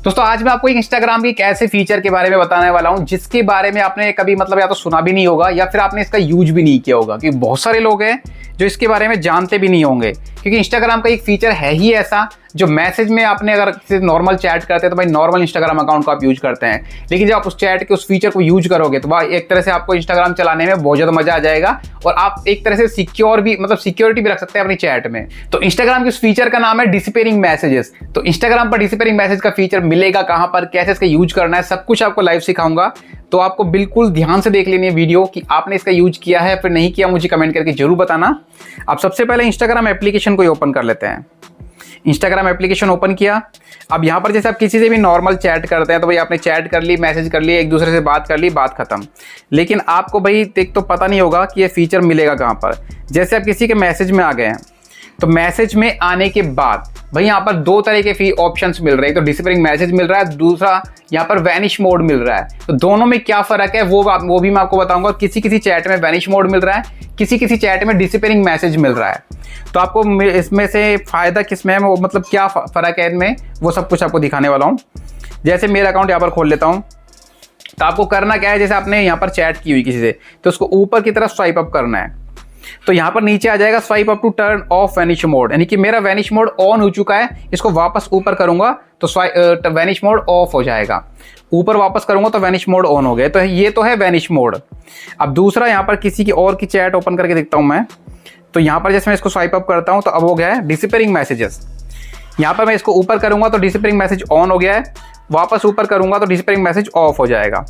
दोस्तों आज मैं आपको एक इंस्टाग्राम के एक ऐसे फीचर के बारे में बताने वाला हूं जिसके बारे में आपने कभी या तो सुना भी नहीं होगा या फिर आपने इसका यूज भी नहीं किया होगा। क्योंकि बहुत सारे लोग हैं जो इसके बारे में जानते भी नहीं होंगे, क्योंकि इंस्टाग्राम का एक फीचर है ही ऐसा जो मैसेज में आपने अगर किसी नॉर्मल चैट करते हैं तो भाई नॉर्मल इंस्टाग्राम अकाउंट को आप यूज करते हैं, लेकिन जब आप उस चैट के उस फीचर को यूज करोगे तो भाई एक तरह से आपको इंस्टाग्राम चलाने में बहुत ज्यादा मजा आ जाएगा और आप एक तरह से सिक्योर भी सिक्योरिटी भी रख सकते हैं अपनी चैट में। तो इंस्टाग्राम के उस फीचर का नाम है डिसअपीयरिंग मैसेजेस। तो इंस्टाग्राम पर डिसअपीयरिंग मैसेज का फीचर मिलेगा कहां पर, कैसे इसका यूज करना है, सब कुछ आपको लाइव सिखाऊंगा। तो आपको बिल्कुल ध्यान से देख लेनी है वीडियो कि आपने इसका यूज किया है फिर नहीं किया, मुझे कमेंट करके जरूर बताना। आप सबसे पहले इंस्टाग्राम एप्लीकेशन को ओपन कर लेते हैं। इंस्टाग्राम एप्लीकेशन ओपन किया। अब यहाँ पर जैसे आप किसी से भी नॉर्मल चैट करते हैं तो भाई आपने चैट कर ली, मैसेज कर लिया, एक दूसरे से बात कर ली, बात खत्म। लेकिन आपको भाई देख तो पता नहीं होगा कि ये फीचर मिलेगा कहाँ पर। जैसे आप किसी के मैसेज में आ गए हैं तो मैसेज में आने के बाद भाई यहाँ पर दो तरह के ऑप्शंस मिल रहे हैं। तो डिसअपीयरिंग मैसेज मिल रहा है, दूसरा यहाँ पर वैनिश मोड मिल रहा है। तो दोनों में क्या फर्क है वो भी मैं आपको बताऊंगा। किसी किसी चैट में वैनिश मोड मिल रहा है, किसी किसी चैट में डिसअपीयरिंग मैसेज मिल रहा है। तो आपको इसमें से फायदा किसमें है, क्या फर्क है इनमें, वो सब कुछ आपको दिखाने वाला हूँ। जैसे मेरा अकाउंट यहाँ पर खोल लेता हूँ। तो आपको करना क्या है, जैसे आपने यहाँ पर चैट की हुई किसी से तो उसको ऊपर की तरफ स्वाइप अप करना है। तो यहां पर नीचे आ जाएगा swipe up to turn off vanish mode, यानी कि मेरा वैनिश मोड ऑन हो चुका है। इसको वापस ऊपर करूंगा तो वैनिश मोड ऑफ हो जाएगा, ऊपर वापस करूंगा तो वैनिश मोड ऑन हो गया। तो ये तो है वैनिश मोड। अब दूसरा यहां पर किसी की और की चैट ओपन करके देखता हूं मैं। तो यहां पर जैसे मैं इसको स्वाइप अप करता हूं तो अब हो गया है डिसअपीयरिंग मैसेजेस। यहां पर मैं इसको ऊपर करूंगा तो डिसअपीयरिंग मैसेज ऑन हो गया है, वापस ऊपर करूंगा तो डिसअपीयरिंग मैसेज ऑफ हो जाएगा।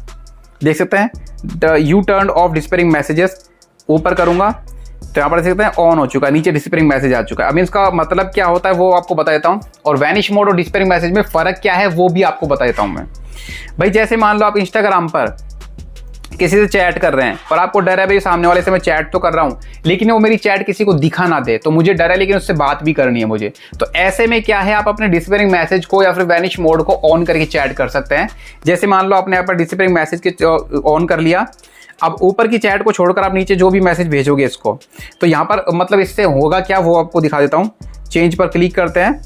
देख सकते हैं U turn off disappearing messages, ऊपर करूंगा तो यहाँ पर देख सकते हैं ऑन हो चुका है, नीचे डिसअपीयरिंग मैसेज आ चुका है। अब इसका मतलब क्या होता है वो आपको बता देता हूँ, और वैनिश मोड और डिसअपीयरिंग मैसेज में फर्क क्या है वो भी आपको बता देता हूँ मैं। भाई जैसे मान लो आप इंस्टाग्राम पर किसी से चैट कर रहे हैं और आपको डर है भाई सामने वाले से मैं चैट तो कर रहा हूँ लेकिन वो मेरी चैट किसी को दिखा ना दे, तो मुझे डर है लेकिन उससे बात भी करनी है मुझे। तो ऐसे में क्या है, आप अपने डिसअपीयरिंग मैसेज को या फिर वैनिश मोड को ऑन करके चैट कर सकते हैं। जैसे मान लो आपने यहाँ पर डिसअपीयरिंग मैसेज के ऑन कर लिया। अब ऊपर की चैट को छोड़कर आप नीचे जो भी मैसेज भेजोगे इसको, तो यहाँ पर इससे होगा क्या वो आपको दिखा देता हूँ। चेंज पर क्लिक करते हैं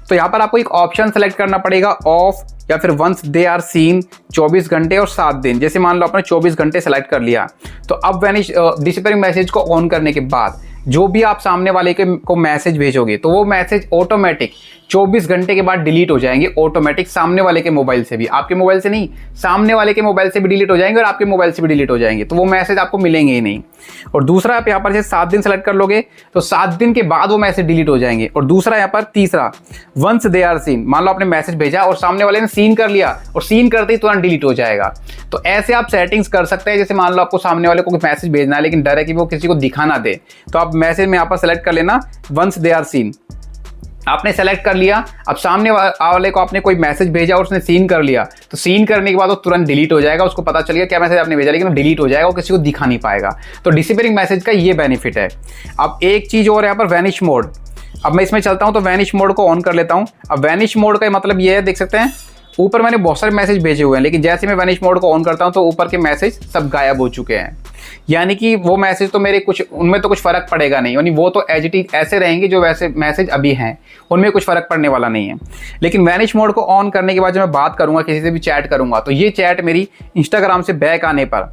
तो यहाँ पर आपको एक ऑप्शन सेलेक्ट करना पड़ेगा, ऑफ या फिर वंस दे आर सीन 24 घंटे और 7 दिन। जैसे मान लो आपने 24 घंटे सेलेक्ट कर लिया तो अब डिसअपीयरिंग मैसेज को ऑन करने के बाद जो भी आप सामने वाले को मैसेज भेजोगे तो वो मैसेज ऑटोमेटिक 24 घंटे के बाद डिलीट हो जाएंगे, ऑटोमेटिक सामने वाले के मोबाइल से भी, आपके मोबाइल से नहीं, सामने वाले के मोबाइल से भी डिलीट हो जाएंगे और आपके मोबाइल से भी डिलीट हो जाएंगे। तो वो मैसेज आपको मिलेंगे ही नहीं। और दूसरा आप यहाँ पर जैसे 7 दिन सेलेक्ट कर लोगे तो 7 दिन के बाद वो मैसेज डिलीट हो जाएंगे। और दूसरा यहाँ पर तीसरा वंस दे आर सीन, मान लो आपने मैसेज भेजा और सामने वाले ने सीन कर लिया और सीन करते ही तुरंत डिलीट हो जाएगा। तो ऐसे आप सेटिंग्स कर सकते हैं। जैसे मान लो आपको सामने वाले को मैसेज भेजना है लेकिन डर है कि वो किसी को दिखा ना दे, तो आप मैसेज में यहाँ पर सेलेक्ट कर लेना वंस दे आर सीन, आपने सेलेक्ट कर लिया। अब सामने वाले को आपने कोई मैसेज भेजा और उसने सीन कर लिया तो सीन करने के बाद वो तुरंत डिलीट हो जाएगा, उसको पता चल गया क्या मैसेज आपने भेजा लेकिन वो डिलीट हो जाएगा, वो किसी को दिखा नहीं पाएगा। तो डिसअपीयरिंग मैसेज का ये बेनिफिट है। अब एक चीज और यहाँ पर वैनिश मोड। अब मैं इसमें चलता हूँ तो वैनिश मोड को ऑन कर लेता हूँ। अब वैनिश मोड का मतलब ये है, देख सकते हैं ऊपर मैंने बहुत सारे मैसेज भेजे हुए हैं लेकिन जैसे मैं वैनिश मोड को ऑन करता हूं तो ऊपर के मैसेज सब गायब हो चुके हैं। यानी कि वो मैसेज तो मेरे उनमें तो कुछ फर्क पड़ेगा नहीं, यानी वो तो एज इट इज ऐसे रहेंगे जो वैसे मैसेज अभी हैं, उनमें कुछ फर्क पड़ने वाला नहीं है। लेकिन वैनिश मोड को ऑन करने के बाद जब मैं बात करूंगा, किसी से भी चैट करूंगा तो ये चैट मेरी इंस्टाग्राम से बैक आने पर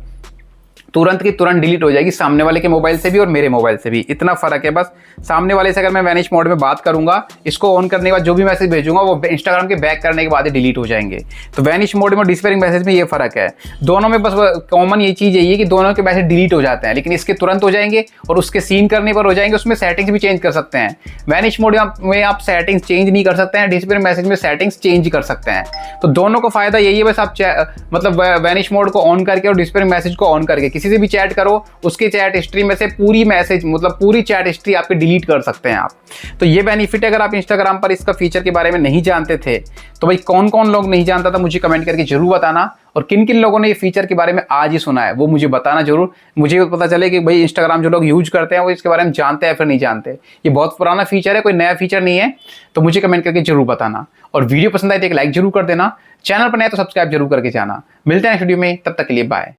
तुरंत की तुरंत डिलीट हो जाएगी, सामने वाले के मोबाइल से भी और मेरे मोबाइल से भी। इतना फर्क है बस। सामने वाले से अगर मैं वैनिश मोड में बात करूंगा, इसको ऑन करने के बाद जो भी मैसेज भेजूंगा वो इंस्टाग्राम के बैक करने के बाद ही डिलीट हो जाएंगे। तो वैनिश मोड में और डिसअपीयरिंग मैसेज में ये फर्क है। दोनों में बस कॉमन ये चीज यही है कि दोनों के मैसेज डिलीट हो जाते हैं, लेकिन इसके तुरंत हो जाएंगे और उसके सीन करने पर हो जाएंगे। उसमें सेटिंग्स भी चेंज कर सकते हैं। वैनिश मोड में आप सेटिंग्स चेंज नहीं कर सकते हैं, डिसअपीयरिंग मैसेज में सेटिंग्स चेंज कर सकते हैं। तो दोनों का फायदा यही है बस, आप वैनिश मोड को ऑन करके और डिसअपीयरिंग मैसेज को ऑन करके किसी से भी चैट करो, उसकी चैट हिस्ट्री में से पूरी मैसेज पूरी चैट हिस्ट्री आपकी डिलीट कर सकते हैं आप। तो ये बेनिफिट है। अगर आप इंस्टाग्राम पर इसका फीचर के बारे में नहीं जानते थे तो भाई कौन कौन लोग नहीं जानता था मुझे कमेंट करके जरूर बताना, और किन किन लोगों ने ये फीचर के बारे में आज ही सुना है वो मुझे बताना जरूर। मुझे पता चले कि भाई इंस्टाग्राम जो लोग यूज करते हैं वो इसके बारे में जानते हैं फिर नहीं जानते। ये बहुत पुराना फीचर है, कोई नया फीचर नहीं है। तो मुझे कमेंट करके जरूर बताना, और वीडियो पसंद आए तो एक लाइक जरूर कर देना। चैनल पर नए तो सब्सक्राइब जरूर करके जाना। मिलते हैं नेक्स्ट वीडियो में, तब तक के लिए बाय।